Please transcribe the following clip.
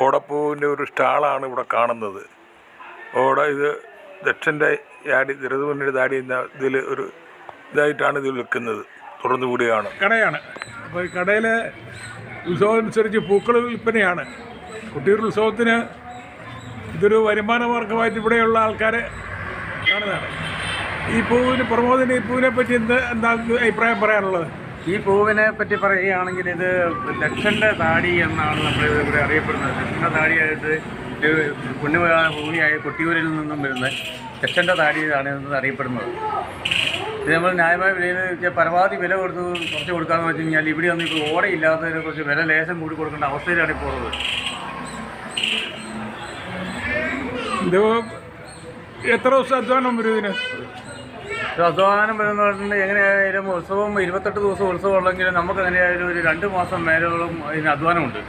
ഓടപ്പൂവിൻ്റെ ഒരു സ്റ്റാളാണ് ഇവിടെ കാണുന്നത്. ഇത് ദക്ഷൻ്റെ യാടി ഋതുവിൻ്റെ താടി എന്ന ഇതിൽ ഒരു ഇതായിട്ടാണ് ഇത് വിൽക്കുന്നത്. തുറന്നുകൂടിയാണ് കടയാണ്. അപ്പോൾ ഈ കടയിൽ ഉത്സവമനുസരിച്ച് പൂക്കൾ വിൽപ്പനയാണ്. കൊട്ടിയൂർ ഉത്സവത്തിന് ഇതൊരു വരുമാന മാർഗമായിട്ട് ഇവിടെയുള്ള ആൾക്കാർ കാണുന്നതാണ്. ഈ പൂവിന് പ്രമോദിന് ഈ പൂവിനെ പറ്റി എന്താ അഭിപ്രായം പറയാനുള്ളത്? ഈ പൂവിനെ പറ്റി പറയുകയാണെങ്കിൽ ഇത് ദക്ഷൻ്റെ താടി എന്നാണ് നമ്മൾ ഇവിടെ അറിയപ്പെടുന്നത്. ദക്ഷൻ്റെ താടിയായിട്ട് പുണ്യഭൂമിയായ കൊട്ടിയൂരിൽ നിന്നും വരുന്ന ദക്ഷൻ്റെ താടിയാണ് അറിയപ്പെടുന്നത്. ഇത് നമ്മൾ ന്യായമായ വിലയിൽ പരമാവധി വില കുറച്ച് കൊടുക്കാമെന്ന് വെച്ച് കഴിഞ്ഞാൽ ഇവിടെ ഒന്നും ഇപ്പോൾ ഓടയില്ലാത്തതിനെ കുറിച്ച് വില ലേശം കൂടി കൊടുക്കേണ്ട അവസ്ഥയിലാണ് ഇപ്പോൾ ഉള്ളത്. ഇത് എത്ര ദിവസം അധ്വാനം വരും ഇതിന്? അധ്വാനം വരുന്ന പറഞ്ഞാൽ എങ്ങനെയായാലും ഉത്സവം 28 ദിവസം ഉത്സവം ഉള്ളെങ്കിൽ നമുക്ക് എങ്ങനെയായാലും ഒരു 2 മാസം മേലോളം ഇതിന് അധ്വാനമുണ്ട്.